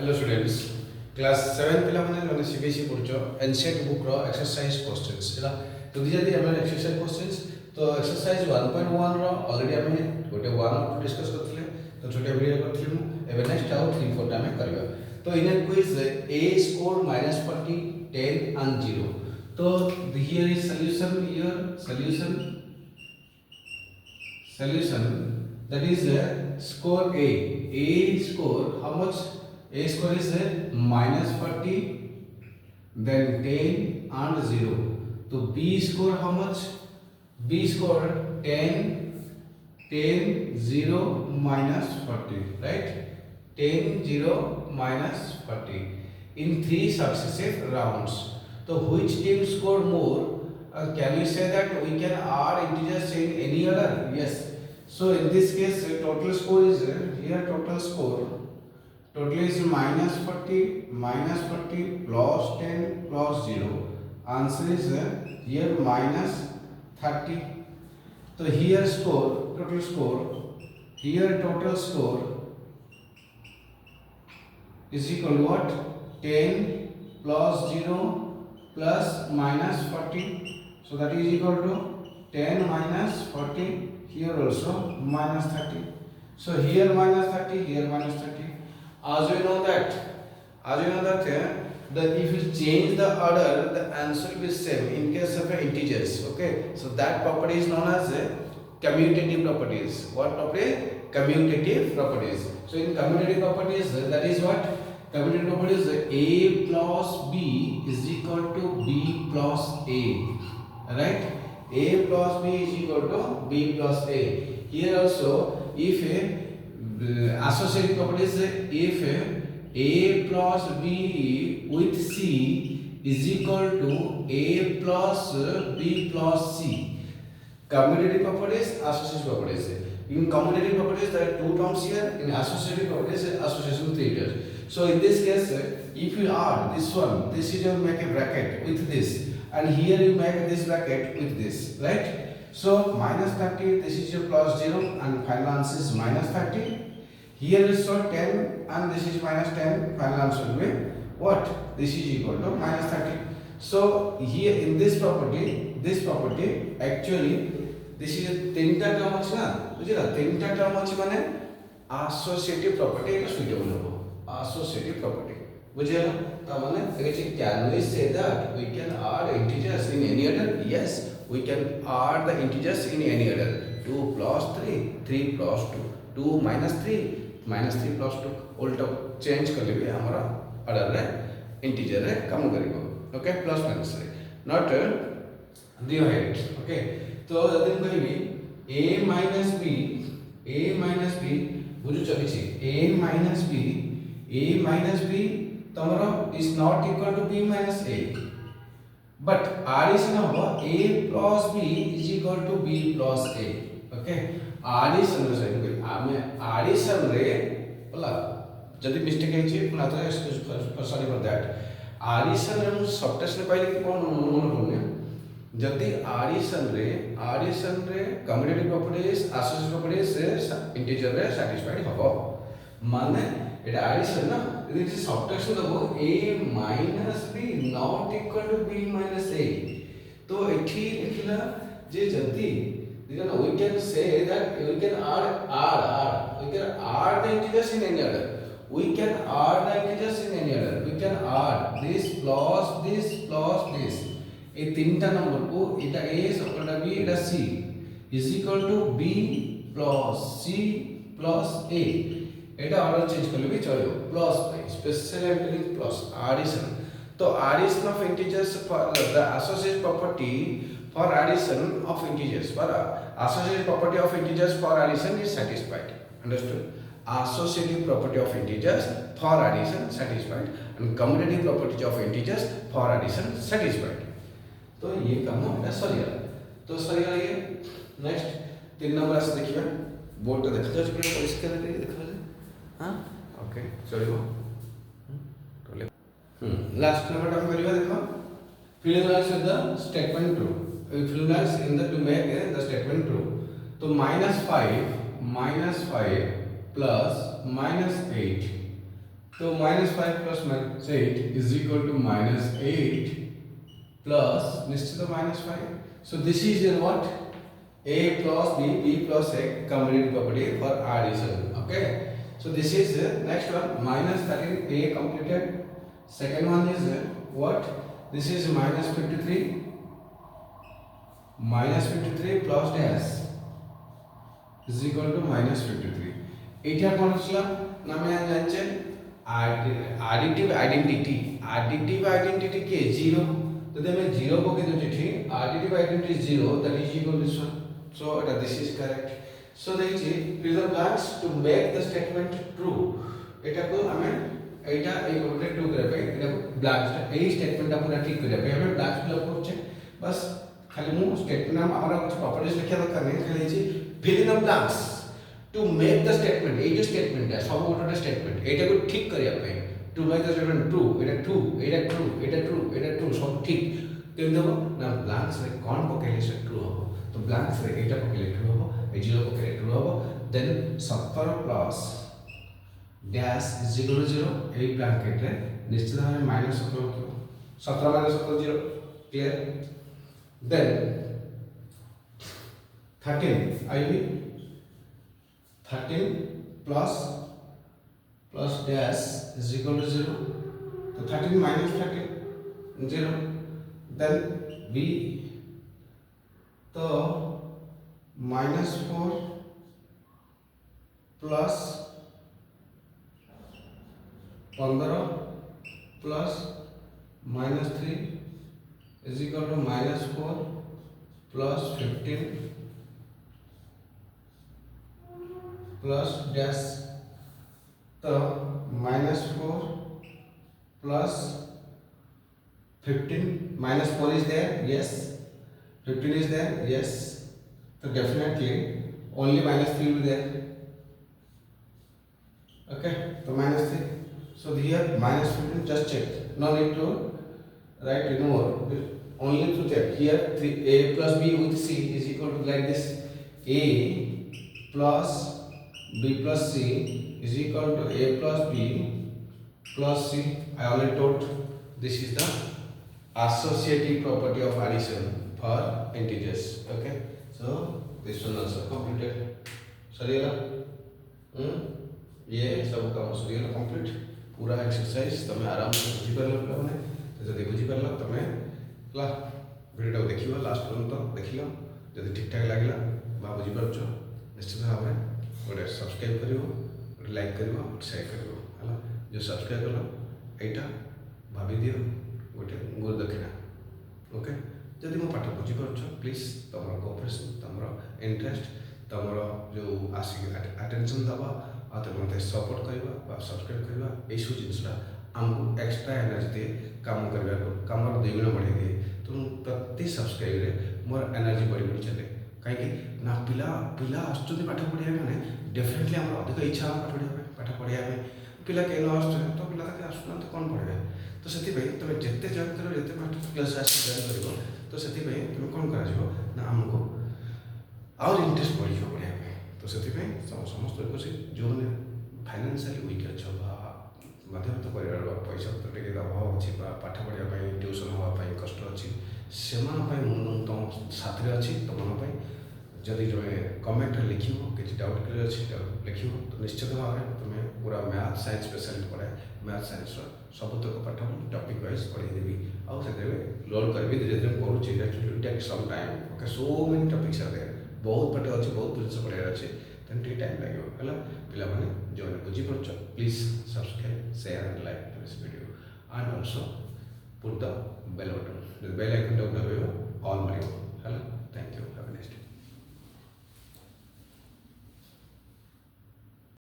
Hello students class 7 पिला माने जोने सीबीएसई पढुचो एनसीईआरटी बुक रो एक्सरसाइज क्वेश्चंस एला तो दिया दी हमर एक्सरसाइज क्वेश्चंस तो एक्सरसाइज 1.1 रो ऑलरेडी हमें गोटे 1 और 2 डिस्कस करथिले तो छोटे वीडियो करथिले मु एबे नेक्स्ट आउ 3 4 टा में करबा तो इन ए क्विज a score -40 10 and 0 तो here is solution that is score a score how much a score is -40 then 10 and 0 तो b score how much b score 10 0 -40 right 10 0 -40 in 3 successive rounds so which team scored more can you say that we can add integers in any order yes so in this case total score is here total is -40 plus 10 plus 0 answer is here -30 so here total score is equal to what 10 plus 0 plus -40 so that is equal to 10 minus 40 here also -30 so here -30 here -30 as you know that that if you change the order the answer will be same in case of integers okay so that property is known as commutative properties what property commutative properties so in commutative properties that is what commutative properties a plus b is equal to b plus a right a plus b is equal to b plus a here also if associative properties if a plus b with c is equal to a plus b plus c commutative properties associative properties in commutative properties there are two terms here in associative properties association three terms so in this case if you add this one this is you make a bracket with this and here you make this bracket with this right so -30 this is your plus 0 and final answer is -30 here is so 10 and this is -10 final answer will be what this is equal to -30 so here in this property actually this is तीनटा term अछि ना बुझिला तीनटा term अछि माने associative property एक suitable हो associative property बुझिला त माने एछि can we say that we can add integers in any order yes we can add the integers in any order 2 plus 3 3 plus 2 2 minus 3 plus 2 उल्टा चेंज कर लेबे हमरा ऑर्डर रे इंटीजर रे काम करिवो ओके प्लस माइनस रे नॉट डिवाइड ओके तो जदि हम कहबी a minus b बुझु चलिछि a minus b तमरो is not equal to b minus a but addition of a plus b is equal to b plus a okay addition रे आमे addition रे बोला जदि मिस्टेक है छी पुना तो सॉरी फॉर दैट addition रे सबटेशन पाइले कि कोन मन पड़ने जदि addition रे commutative properties associative properties से integer रे satisfied हबो माने एटा addition ना यदि सबट्रैक्शन दबो a minus b not equal to b minus a तो एठी लिखिला जे जदि देखना we can say that we can add the integers in any order we can add this plus this ए तीनटा नंबर को एटा a सकलटा b Etah c is equal to b plus c plus a एटा order change करले भी चलियो plus by special sampling plus addition तो addition of integers for the associated property for addition of integers for associated property of integers for addition is satisfied understood associative property of integers for addition satisfied and commutative property of integers for addition satisfied तो ये काम एटा सरिया तो सरिया ये next 3 number से देखिबा board तो देखा जाय पूरा परिष्कार रे देखा जाय हां ओके चलिबो टोले लास्ट नंबर हम करिबा देखो fill in blanks with the statement true fill in blanks in the to make the statement true तो -5 plus -8 तो -5 plus -8 is equal to -8 plus निश्चित -5. So this is your what? A plus B, B plus A combinatorial property for addition. Okay. So this is next one -13 A completed. Second one is what? This is -53 plus dash is equal to -53. এইটা কোন ছিল না আমি জানছেন additive identity के 0 तो then मैं 0 को के जो ठीक additive identity is 0 that is equal to this one. So this is correct. So देखिए fill the blanks to make the statement true. এটা को हमें এইটা এই কোডটা ট্রু করে পাই এটা ব্ল্যাঙ্কসটা এই স্টেটমেন্টটা পুরো ঠিক করে পাই আমি ব্ল্যাঙ্কস ফিল আপ করছি বাস খালি মু স্টেটমেন্ট আমরা কিছু প্রপার্টিজ লেখা দরকার নেই খালি হচ্ছে fill in the blanks to make the statement এই যে স্টেটমেন্টটা সব গোটা স্টেটমেন্ট এটাকে ঠিক করিয়া পাই to make the statement true এটা true এটা true এটা true এটা true সব ঠিক কেন দেব না ব্ল্যাঙ্কস রে কোন পকাইলে সে ট্রু হবে তো ব্ল্যাঙ্কস রে এটা পকাইলে ট্রু হবে এই জিরো পকাইলে ট্রু হবে then 17 plus dash is equal to 0 এই ব্র্যাকেটে নিশ্চিত ভাবে -17 কি 17 -17 0 clear then 13 IB 13 plus dash is equal to 0 तो 13 माइनस 13 0 देन बी तो -4 plus 15 plus -3 is equal to -4 plus 15 plus dash तो -4 plus 15 -4 is there yes 15 is there yes so definitely only -3 will be there okay so -3 so here -15 just check no need to write anymore only to check here 3 a plus b with c is equal to like this a plus b plus c is equal to a plus b plus c I already told this is the associative property of addition for integers okay so this one also completed सरियला ये सब काम सरियला complete पूरा exercise तमे आराम से बुझी परल माने तो जदी बुझी परल तमे ला वीडियो देखियो लास्ट पर्यंत देखियो जदी ठीक ठाक लागला बा बुझी परछो निश्चित भाबे गोटे सब्सक्राइब करिवो गोटे लाइक करिवो शेयर करिवो हला जो सब्सक्राइब करलो एटा भाबी दियो गोटे गुरु दक्षिणा ओके जदि मो पाठ बुझी परछो प्लीज तमरो कोऑपरेशन तमरो इंटरेस्ट तमरो जो आसी अटेंशन दबा आ तो मते सपोर्ट करबा बा सब्सक्राइब करबा ए सब जिंसटा हमको एक्स्ट्रा एनर्जी दे काम करबा को काम दुगुण बढ़े दे तो प्रति सब्सक्राइब रे मोर एनर्जी बढ़ी बढ़ी चले कहीं ना पिला पिला आसुच्च पाठ पढ़िया माने डेफिनेटली हम अधिक इच्छा पाठ पढ़िया पिला कहीं न आस तो पिला तक आसुना तो कौन पढ़े तो से तुम जिते जॉइन कर जिते पाठ क्लास आस जॉइन कर तो से तुम कौन कर आमको आउर इंटरेस्ट बढ़ पढ़िया तो से समस्त खुशी जो मैंने फाइनान्शियली वीक अच्छे मध्यवित्त परिवार पैसा पत्र टे अभाव अच्छी पाठ पढ़ाई ट्यूशन हाँपाई कष्ट अच्छी से तुम साथी अच्छी तुम जदि तुम कमेंट लिख कि डाउट क्लियर अच्छी लिख तो निश्चित भाव में तुम्हें पूरा मैथ साइंस स्पेशलिस्ट पढ़ाए मैथ साइंस सबुतक पाठ टॉपिक वाइज पढ़ाईदेवी आउ से लोड करी धीरे धीरे करुँच take some time okay so many topics are there बहुत पाठ अच्छे बहुत जिन पढ़ाई अच्छे then टे टाइम लगे है पिला माने जो बुझी पार्छ please subscribe share and like this video and also put the bell button bell icon दबाइबा